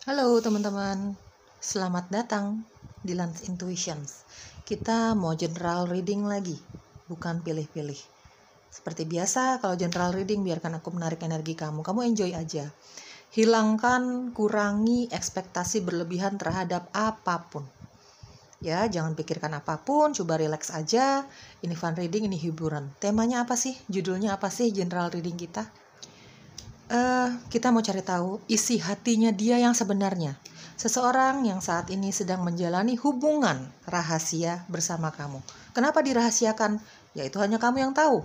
Halo teman-teman, selamat datang di Lance Intuitions. Kita mau general reading lagi, bukan pilih-pilih. Seperti biasa, kalau general reading biarkan aku menarik energi kamu. Kamu enjoy aja. Hilangkan, kurangi ekspektasi berlebihan terhadap apapun. Ya, jangan pikirkan apapun, coba relax aja. Ini fun reading, ini hiburan. Temanya apa sih? Judulnya apa sih general reading kita? Kita mau cari tahu isi hatinya dia yang sebenarnya. Seseorang yang saat ini sedang menjalani hubungan rahasia bersama kamu. Kenapa dirahasiakan? Ya itu hanya kamu yang tahu.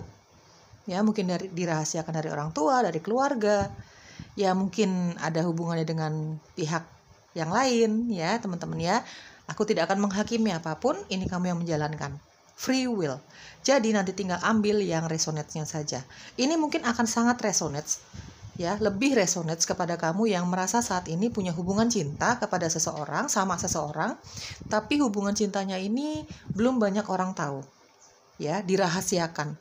Ya mungkin dirahasiakan dari orang tua, dari keluarga. Ya mungkin ada hubungannya dengan pihak yang lain ya teman-teman ya. Aku tidak akan menghakimi apapun, ini kamu yang menjalankan. Free will. Jadi nanti tinggal ambil yang resonate-nya saja. Ini mungkin akan sangat resonate ya, lebih resonate kepada kamu yang merasa saat ini punya hubungan cinta kepada seseorang, sama seseorang, tapi hubungan cintanya ini belum banyak orang tahu. Ya, dirahasiakan.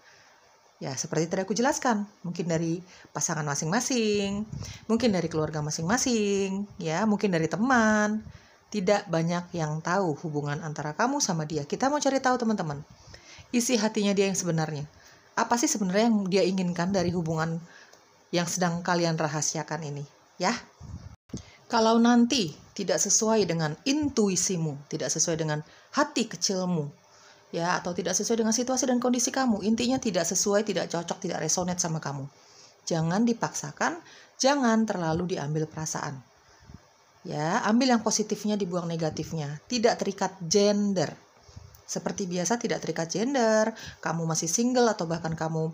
Ya, seperti tadi aku jelaskan, mungkin dari pasangan masing-masing, mungkin dari keluarga masing-masing, ya, mungkin dari teman. Tidak banyak yang tahu hubungan antara kamu sama dia. Kita mau cari tahu teman-teman, isi hatinya dia yang sebenarnya. Apa sih sebenarnya yang dia inginkan dari hubungan yang sedang kalian rahasiakan ini, ya. Kalau nanti tidak sesuai dengan intuisimu, tidak sesuai dengan hati kecilmu, ya, atau tidak sesuai dengan situasi dan kondisi kamu, intinya tidak sesuai, tidak cocok, tidak resonate sama kamu. Jangan dipaksakan, jangan terlalu diambil perasaan. Ya, ambil yang positifnya, dibuang negatifnya. Tidak terikat gender. Seperti biasa tidak terikat gender, kamu masih single atau bahkan kamu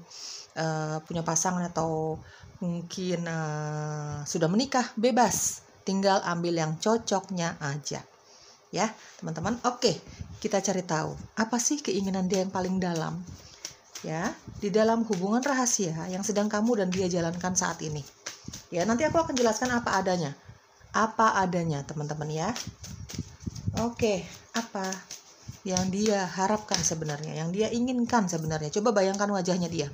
punya pasangan atau mungkin sudah menikah, bebas, tinggal ambil yang cocoknya aja ya teman-teman. Oke, kita cari tahu apa sih keinginan dia yang paling dalam ya di dalam hubungan rahasia yang sedang kamu dan dia jalankan saat ini ya. Nanti aku akan jelaskan apa adanya teman-teman ya. Oke, apa yang dia harapkan sebenarnya, yang dia inginkan sebenarnya. Coba bayangkan wajahnya dia.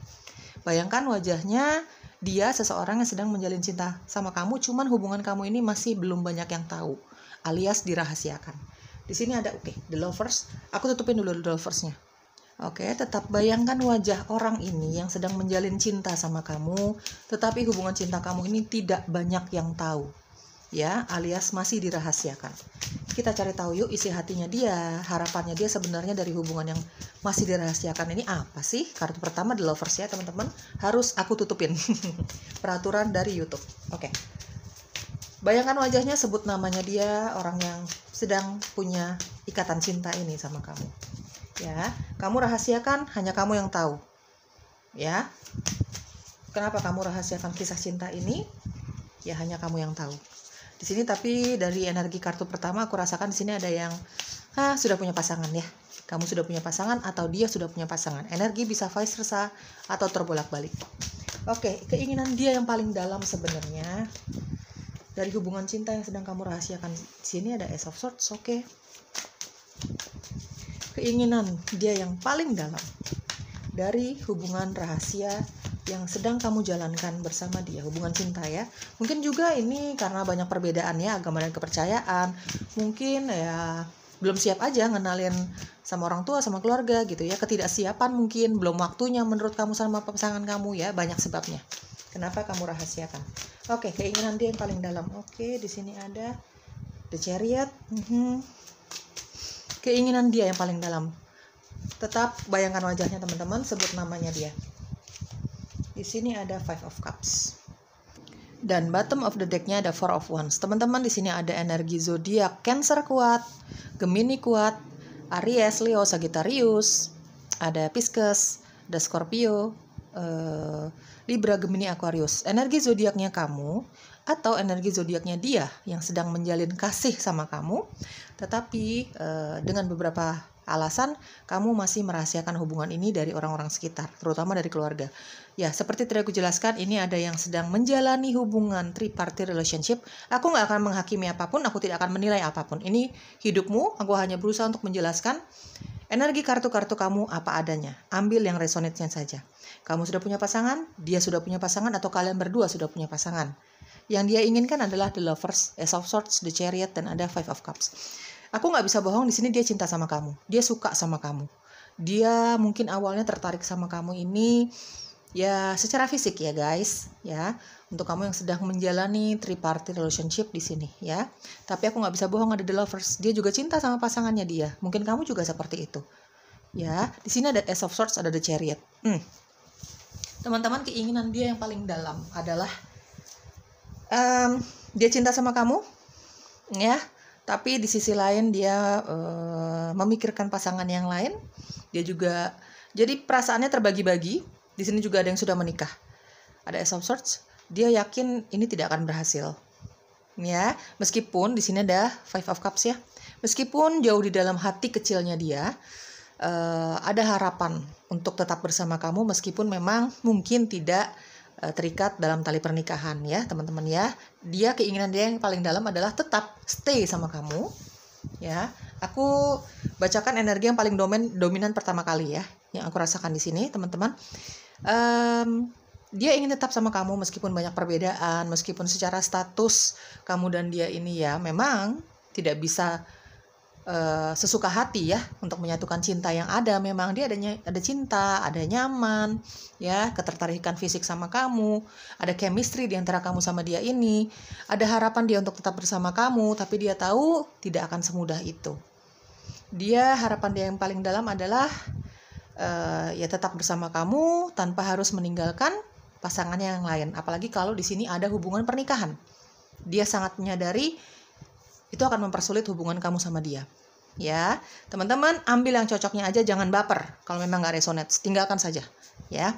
Bayangkan wajahnya dia, seseorang yang sedang menjalin cinta sama kamu, cuman hubungan kamu ini masih belum banyak yang tahu, alias dirahasiakan. Di sini ada the lovers. Aku tutupin dulu the loversnya. Oke, tetap bayangkan wajah orang ini yang sedang menjalin cinta sama kamu, tetapi hubungan cinta kamu ini tidak banyak yang tahu. Ya, alias masih dirahasiakan. Kita cari tahu yuk isi hatinya dia, harapannya dia sebenarnya dari hubungan yang masih dirahasiakan ini apa sih? Kartu pertama the lovers ya teman-teman, harus aku tutupin. Peraturan dari YouTube. Oke. Bayangkan wajahnya, sebut namanya dia, orang yang sedang punya ikatan cinta ini sama kamu. Ya, kamu rahasiakan, hanya kamu yang tahu. Ya. Kenapa kamu rahasiakan kisah cinta ini? Ya hanya kamu yang tahu. Di sini tapi dari energi kartu pertama aku rasakan di sini ada yang sudah punya pasangan ya. Kamu sudah punya pasangan atau dia sudah punya pasangan. Energi bisa vice versa atau terbolak-balik. Oke, keinginan dia yang paling dalam sebenarnya dari hubungan cinta yang sedang kamu rahasiakan. Di sini ada Ace of Swords, oke. Keinginan dia yang paling dalam dari hubungan rahasia yang sedang kamu jalankan bersama dia, hubungan cinta ya. Mungkin juga ini karena banyak perbedaan ya, agama dan kepercayaan. Mungkin ya belum siap aja ngenalin sama orang tua, sama keluarga gitu ya. Ketidaksiapan mungkin, belum waktunya menurut kamu sama pasangan kamu ya, banyak sebabnya. Kenapa kamu rahasiakan? Oke, keinginan dia yang paling dalam. Oke, di sini ada The Chariot. Keinginan dia yang paling dalam. Tetap bayangkan wajahnya teman-teman, sebut namanya dia. Di sini ada Five of Cups. Dan bottom of the deck-nya ada Four of Wands. Teman-teman di sini ada energi zodiak Cancer kuat, Gemini kuat, Aries, Leo, Sagittarius, ada Pisces, ada Scorpio, Libra, Gemini, Aquarius. Energi zodiaknya kamu atau energi zodiaknya dia yang sedang menjalin kasih sama kamu, tetapi dengan beberapa alasan kamu masih merahasiakan hubungan ini dari orang-orang sekitar, terutama dari keluarga. Ya, seperti tadi aku jelaskan, ini ada yang sedang menjalani hubungan tripartite relationship. Aku nggak akan menghakimi apapun, aku tidak akan menilai apapun. Ini hidupmu, aku hanya berusaha untuk menjelaskan energi kartu-kartu kamu apa adanya. Ambil yang resonate-nya saja. Kamu sudah punya pasangan, dia sudah punya pasangan, atau kalian berdua sudah punya pasangan. Yang dia inginkan adalah the Lovers, Ace of Swords, the Chariot, dan ada Five of Cups. Aku nggak bisa bohong, di sini dia cinta sama kamu, dia suka sama kamu. Dia mungkin awalnya tertarik sama kamu ini ya secara fisik ya guys, ya. Untuk kamu yang sedang menjalani three-party relationship di sini ya. Tapi aku nggak bisa bohong, ada the Lovers, dia juga cinta sama pasangannya dia. Mungkin kamu juga seperti itu. Ya, di sini ada Ace of Swords, ada the Chariot. Teman-teman, keinginan dia yang paling dalam adalah dia cinta sama kamu, ya. Tapi di sisi lain dia memikirkan pasangan yang lain. Dia juga, jadi perasaannya terbagi-bagi. Di sini juga ada yang sudah menikah. Ada Ace of Swords. Dia yakin ini tidak akan berhasil. Ya, meskipun di sini ada Five of Cups ya. Meskipun jauh di dalam hati kecilnya dia ada harapan untuk tetap bersama kamu, meskipun memang mungkin tidak terikat dalam tali pernikahan ya teman-teman ya. Dia, keinginan dia yang paling dalam adalah tetap stay sama kamu ya. Aku bacakan energi yang paling dominan pertama kali ya, yang aku rasakan di sini teman-teman. Dia ingin tetap sama kamu meskipun banyak perbedaan, meskipun secara status kamu dan dia ini ya memang tidak bisa sesuka hati ya untuk menyatukan cinta yang ada. Memang dia ada cinta, ada nyaman ya, ketertarikan fisik sama kamu, ada chemistry di antara kamu sama dia ini, ada harapan dia untuk tetap bersama kamu, tapi dia tahu tidak akan semudah itu. Dia, harapan dia yang paling dalam adalah ya tetap bersama kamu tanpa harus meninggalkan pasangannya yang lain. Apalagi kalau di sini ada hubungan pernikahan. Dia sangat menyadari itu akan mempersulit hubungan kamu sama dia. Ya, teman-teman, ambil yang cocoknya aja, jangan baper. Kalau memang nggak resonate, tinggalkan saja. Ya,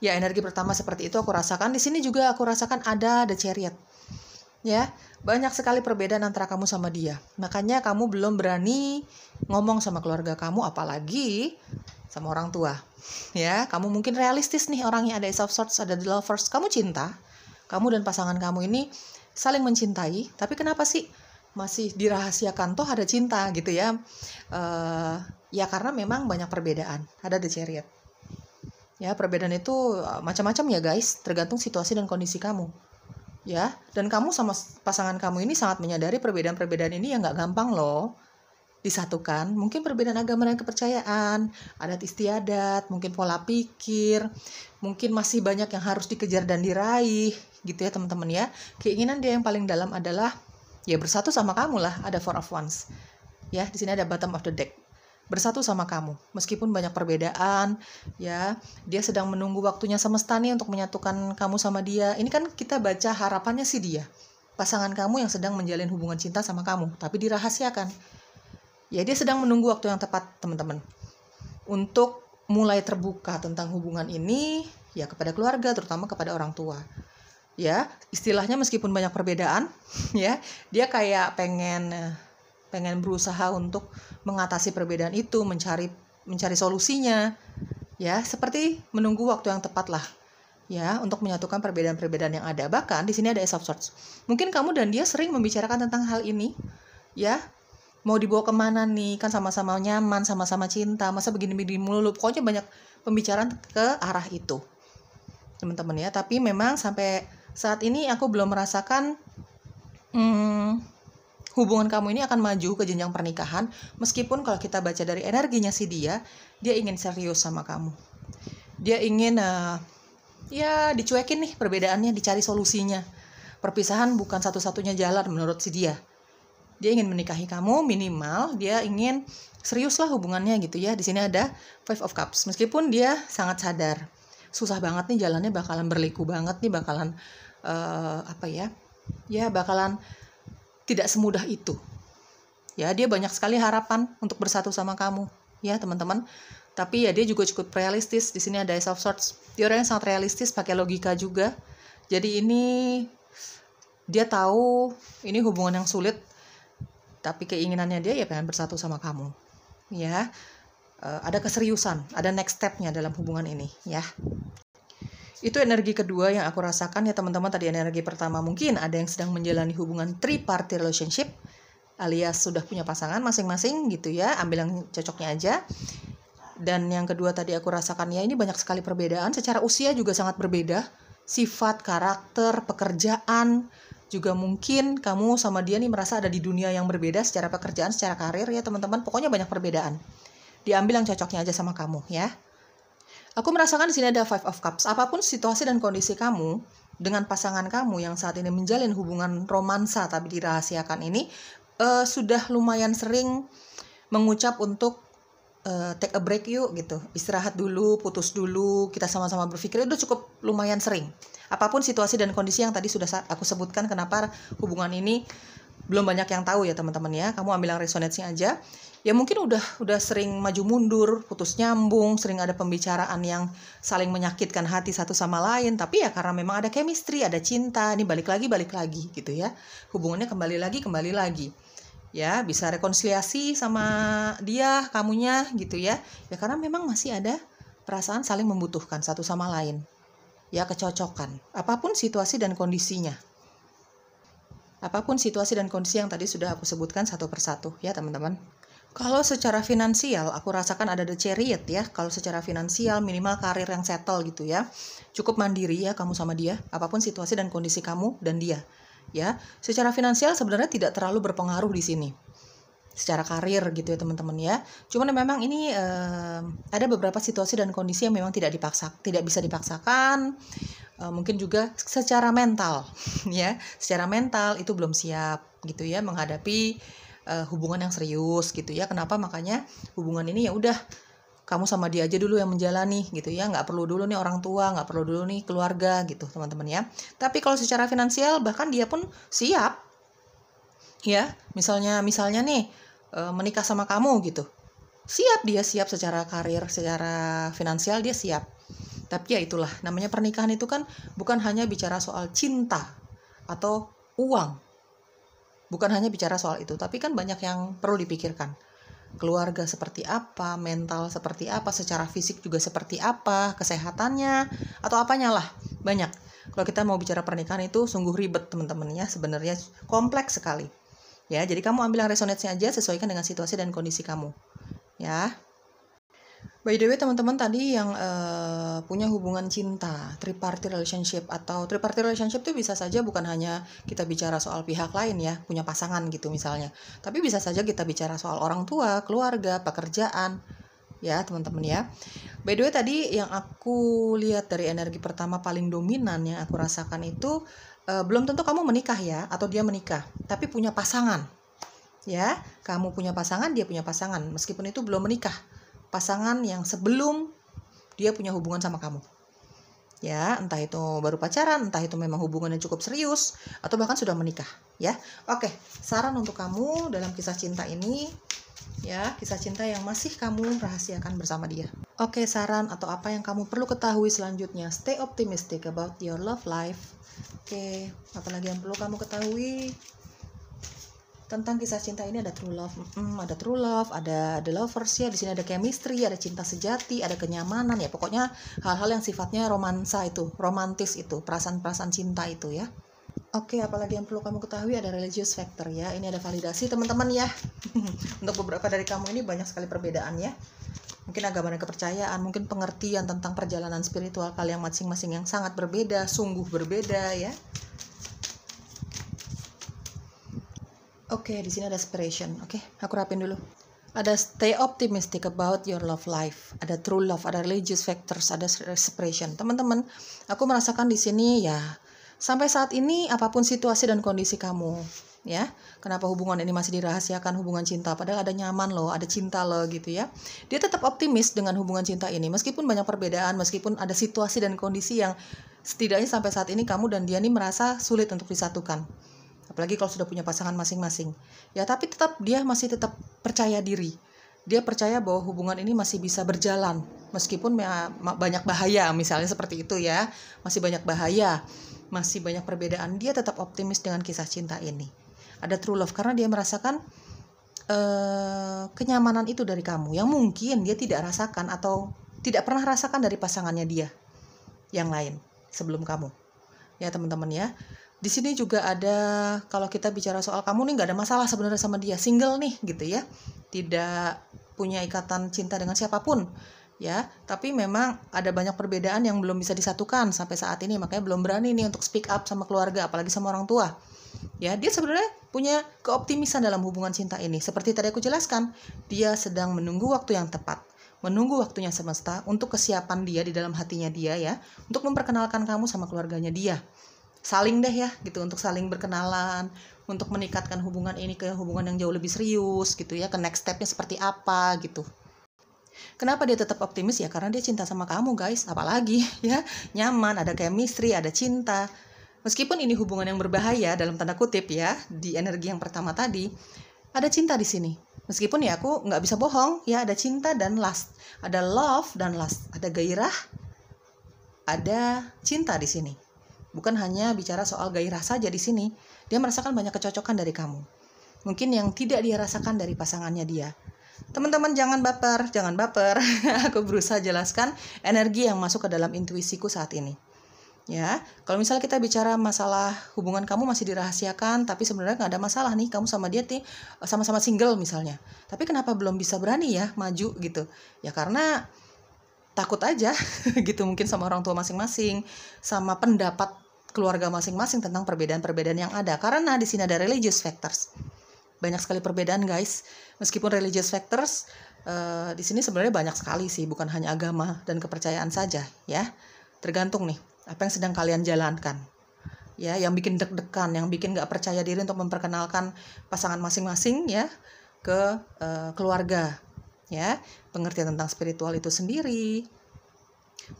ya energi pertama seperti itu aku rasakan. Di sini juga aku rasakan ada the Chariot. Ya, banyak sekali perbedaan antara kamu sama dia. Makanya kamu belum berani ngomong sama keluarga kamu, apalagi sama orang tua. Ya, kamu mungkin realistis nih orangnya, ada Ace of Swords, ada the Lovers. Kamu cinta, kamu dan pasangan kamu ini saling mencintai, tapi kenapa sih masih dirahasiakan? Toh ada cinta gitu ya. Ya karena memang banyak perbedaan. Ada the Chariot. Ya, perbedaan itu macam-macam ya guys, tergantung situasi dan kondisi kamu. Ya, dan kamu sama pasangan kamu ini sangat menyadari perbedaan-perbedaan ini yang nggak gampang loh disatukan. Mungkin perbedaan agama dan kepercayaan, adat istiadat, mungkin pola pikir, mungkin masih banyak yang harus dikejar dan diraih gitu ya teman-teman ya. Keinginan dia yang paling dalam adalah ya bersatu sama kamu lah. Ada Four of Wands ya, di sini ada bottom of the deck, bersatu sama kamu meskipun banyak perbedaan ya. Dia sedang menunggu waktunya semesta nih untuk menyatukan kamu sama dia. Ini kan kita baca harapannya sih dia, pasangan kamu yang sedang menjalin hubungan cinta sama kamu tapi dirahasiakan ya. Dia sedang menunggu waktu yang tepat teman-teman untuk mulai terbuka tentang hubungan ini ya kepada keluarga, terutama kepada orang tua. Ya, istilahnya meskipun banyak perbedaan, ya, dia kayak pengen berusaha untuk mengatasi perbedaan itu, mencari solusinya, ya, seperti menunggu waktu yang tepat lah, ya, untuk menyatukan perbedaan-perbedaan yang ada. Bahkan di sini ada Ace of Swords. Mungkin kamu dan dia sering membicarakan tentang hal ini, ya, mau dibawa kemana nih, kan sama-sama nyaman, sama-sama cinta, masa begini-begini mulu, pokoknya banyak pembicaraan ke arah itu, teman-teman ya. Tapi memang sampai saat ini aku belum merasakan hubungan kamu ini akan maju ke jenjang pernikahan. Meskipun kalau kita baca dari energinya si dia ingin serius sama kamu. Dia ingin ya dicuekin nih perbedaannya, dicari solusinya. Perpisahan bukan satu-satunya jalan menurut si dia. Dia ingin menikahi kamu, minimal dia ingin serius lah hubungannya gitu ya. Di sini ada Five of Cups. Meskipun dia sangat sadar susah banget nih jalannya, bakalan berliku banget nih, bakalan bakalan tidak semudah itu. Ya, dia banyak sekali harapan untuk bersatu sama kamu, ya teman-teman. Tapi ya dia juga cukup realistis. Di sini ada Ace of Swords. Dia orang yang sangat realistis, pakai logika juga. Jadi ini dia tahu ini hubungan yang sulit, tapi keinginannya dia ya pengen bersatu sama kamu. Ya. Ada keseriusan, ada next step-nya dalam hubungan ini, ya. Itu energi kedua yang aku rasakan ya teman-teman. Tadi energi pertama mungkin ada yang sedang menjalani hubungan three-party relationship, alias sudah punya pasangan masing-masing gitu ya. Ambil yang cocoknya aja. Dan yang kedua tadi aku rasakan ya ini banyak sekali perbedaan. Secara usia juga sangat berbeda sifat, karakter, pekerjaan. Juga mungkin kamu sama dia nih merasa ada di dunia yang berbeda secara pekerjaan, secara karir ya teman-teman. Pokoknya banyak perbedaan. Diambil yang cocoknya aja sama kamu ya. Aku merasakan di sini ada Five of Cups. Apapun situasi dan kondisi kamu dengan pasangan kamu yang saat ini menjalin hubungan romansa tapi dirahasiakan ini, sudah lumayan sering mengucap untuk take a break yuk gitu. Istirahat dulu, putus dulu, kita sama-sama berpikir. Itu cukup lumayan sering. Apapun situasi dan kondisi yang tadi sudah aku sebutkan kenapa hubungan ini belum banyak yang tahu ya teman-teman ya. Kamu ambil yang resonate-nya aja. Ya mungkin udah sering maju mundur, putus nyambung, sering ada pembicaraan yang saling menyakitkan hati satu sama lain. Tapi ya karena memang ada chemistry, ada cinta, ini balik lagi gitu ya. Hubungannya kembali lagi. Ya bisa rekonsiliasi sama dia, kamunya gitu ya. Ya karena memang masih ada perasaan saling membutuhkan satu sama lain. Ya kecocokan, apapun situasi dan kondisinya. Apapun situasi dan kondisi yang tadi sudah aku sebutkan satu persatu ya teman-teman. Kalau secara finansial, aku rasakan ada The Chariot ya. Kalau secara finansial minimal karir yang settle gitu ya. Cukup mandiri ya kamu sama dia, apapun situasi dan kondisi kamu dan dia. Ya, secara finansial sebenarnya tidak terlalu berpengaruh di sini. Secara karir gitu ya teman-teman ya. Cuman memang ini ada beberapa situasi dan kondisi yang memang tidak bisa dipaksakan. Mungkin juga secara mental ya. Secara mental itu belum siap gitu ya menghadapi hubungan yang serius gitu ya. Kenapa? Makanya hubungan ini ya udah kamu sama dia aja dulu yang menjalani gitu ya. Nggak perlu dulu nih orang tua, nggak perlu dulu nih keluarga gitu teman-teman ya. Tapi kalau secara finansial bahkan dia pun siap ya. Misalnya nih menikah sama kamu gitu, dia siap secara karir, secara finansial dia siap. Tapi ya itulah, namanya pernikahan itu kan bukan hanya bicara soal cinta atau uang, bukan hanya bicara soal itu, tapi kan banyak yang perlu dipikirkan. Keluarga seperti apa, mental seperti apa, secara fisik juga seperti apa, kesehatannya atau apanya lah, banyak. Kalau kita mau bicara pernikahan itu sungguh ribet teman-teman ya, sebenarnya kompleks sekali. Ya, jadi kamu ambil yang resonate-nya aja, sesuaikan dengan situasi dan kondisi kamu. Ya. By the way, teman-teman tadi yang punya hubungan cinta, tripartite relationship atau tripartite relationship itu bisa saja bukan hanya kita bicara soal pihak lain ya, punya pasangan gitu misalnya. Tapi bisa saja kita bicara soal orang tua, keluarga, pekerjaan. Ya, teman-teman ya. By the way, tadi yang aku lihat dari energi pertama paling dominan yang aku rasakan itu belum tentu kamu menikah ya, atau dia menikah, tapi punya pasangan. Ya, kamu punya pasangan, dia punya pasangan, meskipun itu belum menikah. Pasangan yang sebelum dia punya hubungan sama kamu. Ya, entah itu baru pacaran, entah itu memang hubungannya cukup serius, atau bahkan sudah menikah. Ya, oke. Saran untuk kamu dalam kisah cinta ini, ya, kisah cinta yang masih kamu rahasiakan bersama dia. Oke, saran atau apa yang kamu perlu ketahui selanjutnya. Stay optimistic about your love life. Oke, apalagi yang perlu kamu ketahui tentang kisah cinta ini? Ada true love, ada the lovers ya. Di sini ada chemistry, ada cinta sejati, ada kenyamanan ya. Pokoknya hal-hal yang sifatnya romansa itu, romantis itu, perasaan-perasaan cinta itu ya. Oke, apalagi yang perlu kamu ketahui ada religious factor ya. Ini ada validasi teman-teman ya. Untuk beberapa dari kamu ini banyak sekali perbedaan ya. Mungkin agama dan kepercayaan, mungkin pengertian tentang perjalanan spiritual kalian masing-masing yang sangat berbeda, sungguh berbeda ya. Oke, di sini ada aspiration. Oke, aku rapin dulu. Ada stay optimistic about your love life. Ada true love, ada religious factors, ada aspiration. Teman-teman, aku merasakan di sini ya, sampai saat ini apapun situasi dan kondisi kamu, ya. Kenapa hubungan ini masih dirahasiakan, hubungan cinta, padahal ada nyaman loh, ada cinta loh gitu ya. Dia tetap optimis dengan hubungan cinta ini, meskipun banyak perbedaan, meskipun ada situasi dan kondisi yang setidaknya sampai saat ini kamu dan dia ini merasa sulit untuk disatukan. Apalagi kalau sudah punya pasangan masing-masing. Ya, tapi dia masih tetap percaya diri. Dia percaya bahwa hubungan ini masih bisa berjalan, meskipun banyak bahaya, misalnya seperti itu ya. Masih banyak bahaya, masih banyak perbedaan. Dia tetap optimis dengan kisah cinta ini. Ada true love karena dia merasakan kenyamanan itu dari kamu, yang mungkin dia tidak rasakan atau tidak pernah rasakan dari pasangannya dia yang lain sebelum kamu. Ya teman-teman ya. Di sini juga ada, kalau kita bicara soal kamu nih, nggak ada masalah sebenarnya sama dia, single nih gitu ya, tidak punya ikatan cinta dengan siapapun ya, tapi memang ada banyak perbedaan yang belum bisa disatukan sampai saat ini, makanya belum berani nih untuk speak up sama keluarga, apalagi sama orang tua. Ya, dia sebenarnya punya keoptimisan dalam hubungan cinta ini. Seperti tadi aku jelaskan, dia sedang menunggu waktu yang tepat, menunggu waktunya semesta untuk kesiapan dia di dalam hatinya dia ya, untuk memperkenalkan kamu sama keluarganya dia. Saling deh ya gitu, untuk saling berkenalan, untuk meningkatkan hubungan ini ke hubungan yang jauh lebih serius gitu ya, ke next stepnya seperti apa gitu. Kenapa dia tetap optimis ya? Karena dia cinta sama kamu guys, apalagi ya, nyaman, ada chemistry, ada cinta. Meskipun ini hubungan yang berbahaya dalam tanda kutip ya, di energi yang pertama tadi, ada cinta di sini. Meskipun ya aku nggak bisa bohong ya, ada cinta dan lust, ada love dan lust, ada gairah, ada cinta di sini. Bukan hanya bicara soal gairah saja di sini, dia merasakan banyak kecocokan dari kamu. Mungkin yang tidak dia rasakan dari pasangannya dia. Teman-teman jangan baper, jangan baper. Aku berusaha jelaskan energi yang masuk ke dalam intuisiku saat ini. Ya, kalau misalnya kita bicara masalah hubungan kamu masih dirahasiakan, tapi sebenarnya nggak ada masalah nih, kamu sama dia nih sama-sama single misalnya. Tapi kenapa belum bisa berani ya maju gitu? Ya karena takut aja gitu, mungkin sama orang tua masing-masing, sama pendapat keluarga masing-masing tentang perbedaan-perbedaan yang ada. Karena di sini ada religious factors. Banyak sekali perbedaan guys. Meskipun religious factors di sini sebenarnya banyak sekali sih, bukan hanya agama dan kepercayaan saja ya. Tergantung nih apa yang sedang kalian jalankan. Ya, yang bikin deg-degan, yang bikin nggak percaya diri untuk memperkenalkan pasangan masing-masing ya ke keluarga. Ya, pengertian tentang spiritual itu sendiri,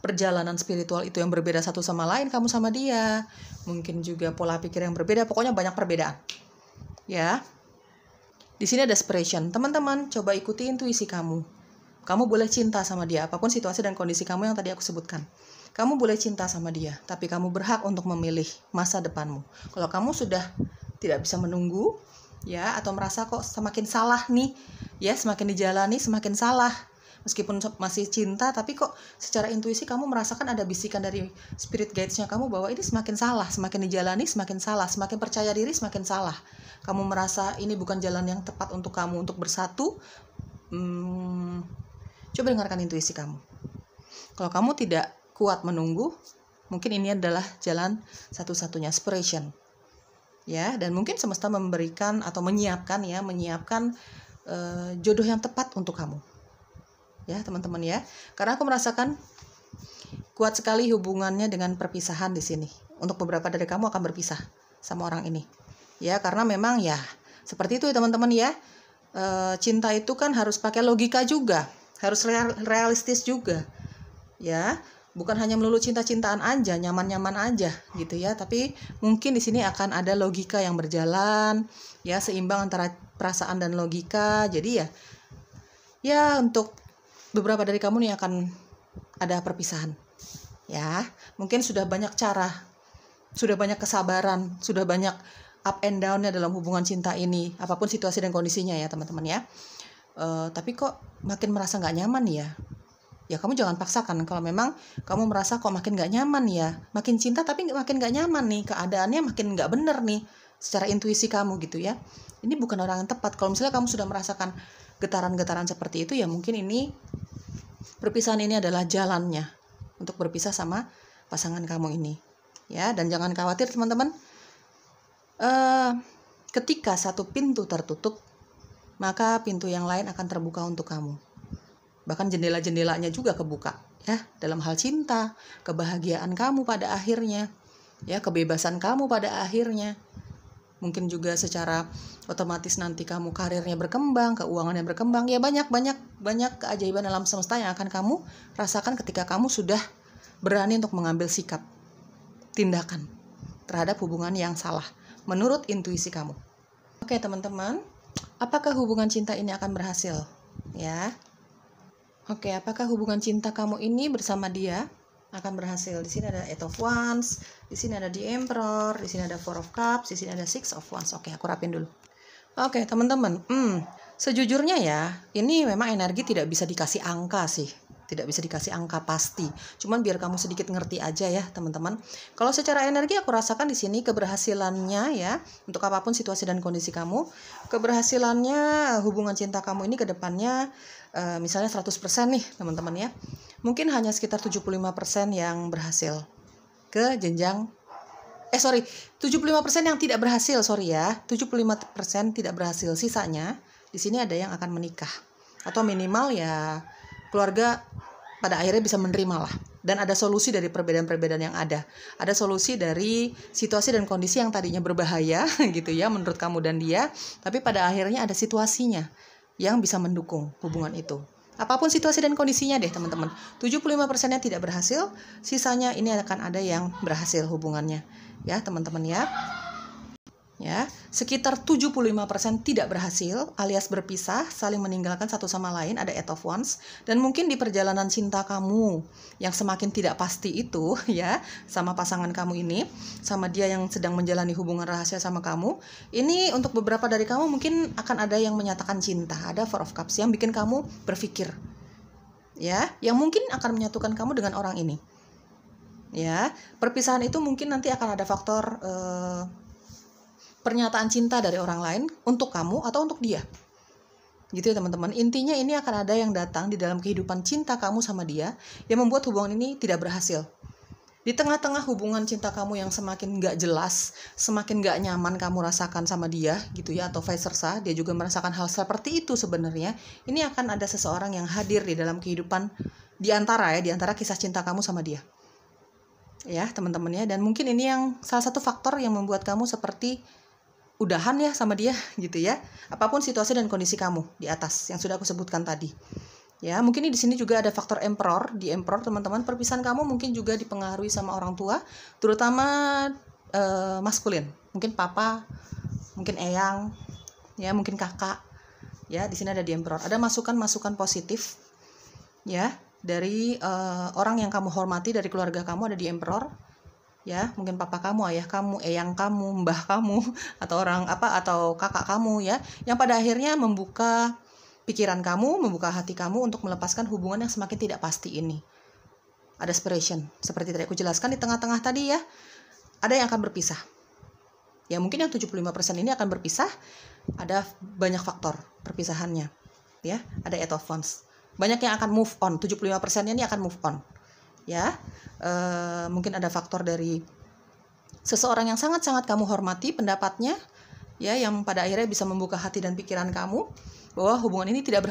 perjalanan spiritual itu yang berbeda satu sama lain, kamu sama dia, mungkin juga pola pikir yang berbeda, pokoknya banyak perbedaan. Ya, di sini ada desperation. Teman-teman, coba ikuti intuisi kamu. Kamu boleh cinta sama dia, apapun situasi dan kondisi kamu yang tadi aku sebutkan. Kamu boleh cinta sama dia, tapi kamu berhak untuk memilih masa depanmu. Kalau kamu sudah tidak bisa menunggu, ya, atau merasa kok semakin salah nih, ya, semakin dijalani semakin salah. Meskipun masih cinta, tapi kok secara intuisi kamu merasakan ada bisikan dari spirit guides-nya kamu bahwa ini semakin salah, semakin dijalani semakin salah, semakin percaya diri semakin salah. Kamu merasa ini bukan jalan yang tepat untuk kamu untuk bersatu. Coba dengarkan intuisi kamu. Kalau kamu tidak kuat menunggu, mungkin ini adalah jalan satu-satunya, separation. Ya, dan mungkin semesta memberikan atau menyiapkan jodoh yang tepat untuk kamu. Ya, teman-teman ya. Karena aku merasakan kuat sekali hubungannya dengan perpisahan di sini. Untuk beberapa dari kamu akan berpisah sama orang ini. Ya, karena memang ya seperti itu ya teman-teman ya. Cinta itu kan harus pakai logika juga, harus realistis juga. Ya, bukan hanya melulu cinta-cintaan aja, nyaman-nyaman aja gitu ya, tapi mungkin di sini akan ada logika yang berjalan, ya, seimbang antara perasaan dan logika. Jadi ya untuk beberapa dari kamu nih akan ada perpisahan. Ya, mungkin sudah banyak cara, sudah banyak kesabaran, sudah banyak up and down-nya dalam hubungan cinta ini, apapun situasi dan kondisinya ya teman-teman ya. Tapi kok makin merasa nggak nyaman ya? Ya kamu jangan paksakan. Kalau memang kamu merasa kok makin gak nyaman ya, makin cinta tapi makin gak nyaman nih, keadaannya makin gak bener nih secara intuisi kamu gitu ya, ini bukan orang yang tepat. Kalau misalnya kamu sudah merasakan getaran-getaran seperti itu, ya mungkin ini perpisahan ini adalah jalannya untuk berpisah sama pasangan kamu ini ya. Dan jangan khawatir teman-teman, ketika satu pintu tertutup, maka pintu yang lain akan terbuka untuk kamu. Bahkan jendela-jendelanya juga kebuka ya, dalam hal cinta, kebahagiaan kamu pada akhirnya, ya, kebebasan kamu pada akhirnya. Mungkin juga secara otomatis nanti kamu karirnya berkembang, keuangannya berkembang, ya banyak keajaiban alam semesta yang akan kamu rasakan ketika kamu sudah berani untuk mengambil sikap, tindakan terhadap hubungan yang salah menurut intuisi kamu. Oke teman-teman, apakah hubungan cinta ini akan berhasil? Ya. Oke, apakah hubungan cinta kamu ini bersama dia akan berhasil? Di sini ada Eight of Wands, di sini ada The Emperor, di sini ada Four of Cups, di sini ada Six of Wands. Oke, aku rapin dulu. Oke, teman-teman, sejujurnya ya, ini memang energi tidak bisa dikasih angka sih. tidak bisa dikasih angka pasti. Cuman biar kamu sedikit ngerti aja ya teman-teman. Kalau secara energi aku rasakan di sini keberhasilannya ya, untuk apapun situasi dan kondisi kamu, keberhasilannya hubungan cinta kamu ini ke depannya misalnya 100% nih teman-teman ya. Mungkin hanya sekitar 75% yang berhasil ke jenjang 75% yang tidak berhasil, 75% tidak berhasil. Sisanya di sini ada yang akan menikah. Atau minimal ya keluarga pada akhirnya bisa menerima lah. Dan ada solusi dari perbedaan-perbedaan yang ada. Ada solusi dari situasi dan kondisi yang tadinya berbahaya gitu ya menurut kamu dan dia. Tapi pada akhirnya ada situasinya yang bisa mendukung hubungan itu. Apapun situasi dan kondisinya deh teman-teman. 75%-nya tidak berhasil, sisanya ini akan ada yang berhasil hubungannya. Ya teman-teman ya. Ya, sekitar 75% tidak berhasil alias berpisah, saling meninggalkan satu sama lain, ada Eight of Wands. Dan mungkin di perjalanan cinta kamu yang semakin tidak pasti itu ya, sama pasangan kamu ini, sama dia yang sedang menjalani hubungan rahasia sama kamu, ini untuk beberapa dari kamu mungkin akan ada yang menyatakan cinta, ada Four of Cups yang bikin kamu berpikir. Ya, yang mungkin akan menyatukan kamu dengan orang ini. Ya, perpisahan itu mungkin nanti akan ada faktor pernyataan cinta dari orang lain untuk kamu atau untuk dia. Gitu ya teman-teman. Intinya ini akan ada yang datang di dalam kehidupan cinta kamu sama dia yang membuat hubungan ini tidak berhasil. Di tengah-tengah hubungan cinta kamu yang semakin gak jelas, semakin gak nyaman kamu rasakan sama dia gitu ya, atau vice versa, dia juga merasakan hal seperti itu sebenarnya. Ini akan ada seseorang yang hadir di dalam kehidupan di antara kisah cinta kamu sama dia. Ya teman-teman ya. Dan mungkin ini yang salah satu faktor yang membuat kamu seperti udahan ya sama dia gitu ya. Apapun situasi dan kondisi kamu di atas yang sudah aku sebutkan tadi. Ya, mungkin di sini juga ada faktor Emperor. Di Emperor teman-teman, perpisahan kamu mungkin juga dipengaruhi sama orang tua, terutama maskulin. Mungkin papa, mungkin eyang, ya, mungkin kakak. Ya, di sini ada di Emperor. Ada masukan-masukan positif ya dari orang yang kamu hormati dari keluarga kamu ada di Emperor. Ya, mungkin papa kamu, ayah kamu, eyang kamu, mbah kamu, atau atau kakak kamu ya, yang pada akhirnya membuka pikiran kamu, membuka hati kamu untuk melepaskan hubungan yang semakin tidak pasti ini. Ada separation, seperti tadi aku jelaskan di tengah-tengah tadi ya, ada yang akan berpisah. Ya, mungkin yang 75% ini akan berpisah, ada banyak faktor perpisahannya. Ya, ada Eight of Wands. Banyak yang akan move on, 75% ini akan move on. Ya, mungkin ada faktor dari seseorang yang sangat-sangat kamu hormati pendapatnya, ya, yang pada akhirnya bisa membuka hati dan pikiran kamu bahwa hubungan ini tidak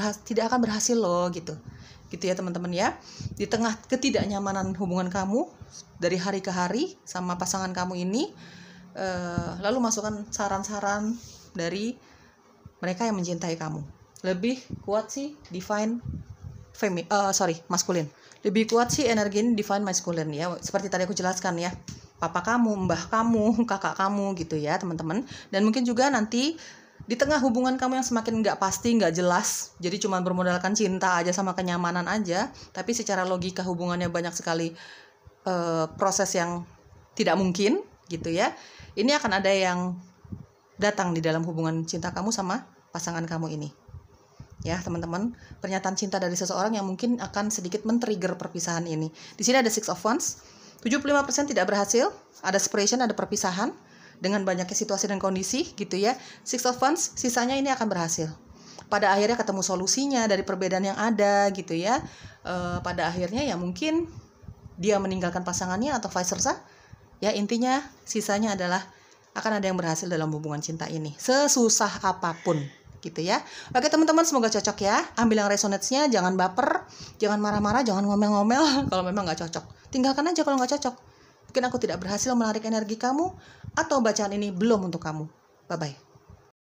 akan berhasil loh gitu ya teman-teman ya. Di tengah ketidaknyamanan hubungan kamu dari hari ke hari sama pasangan kamu ini, lalu masukkan saran-saran dari mereka yang mencintai kamu. Lebih kuat sih divine maskulin. Lebih kuat sih energi ini divine masculine ya. Seperti tadi aku jelaskan ya. Papa kamu, mbah kamu, kakak kamu gitu ya teman-teman. Dan mungkin juga nanti di tengah hubungan kamu yang semakin nggak pasti, nggak jelas, jadi cuma bermodalkan cinta aja sama kenyamanan aja, tapi secara logika hubungannya banyak sekali proses yang tidak mungkin gitu ya. Ini akan ada yang datang di dalam hubungan cinta kamu sama pasangan kamu ini. Ya teman-teman, pernyataan cinta dari seseorang yang mungkin akan sedikit men-trigger perpisahan ini. Di sini ada Six of Wands, 75% tidak berhasil, ada separation, ada perpisahan dengan banyaknya situasi dan kondisi gitu ya. Six of Wands, sisanya ini akan berhasil. Pada akhirnya ketemu solusinya dari perbedaan yang ada gitu ya. Pada akhirnya ya mungkin dia meninggalkan pasangannya atau vice versa. Ya intinya sisanya adalah akan ada yang berhasil dalam hubungan cinta ini. Sesusah apapun. Gitu ya. Oke teman-teman, semoga cocok ya. Ambil yang resonate-nya, jangan baper, jangan marah-marah, jangan ngomel-ngomel kalau memang nggak cocok. Tinggalkan aja kalau nggak cocok. Mungkin aku tidak berhasil menarik energi kamu, atau bacaan ini belum untuk kamu. Bye-bye.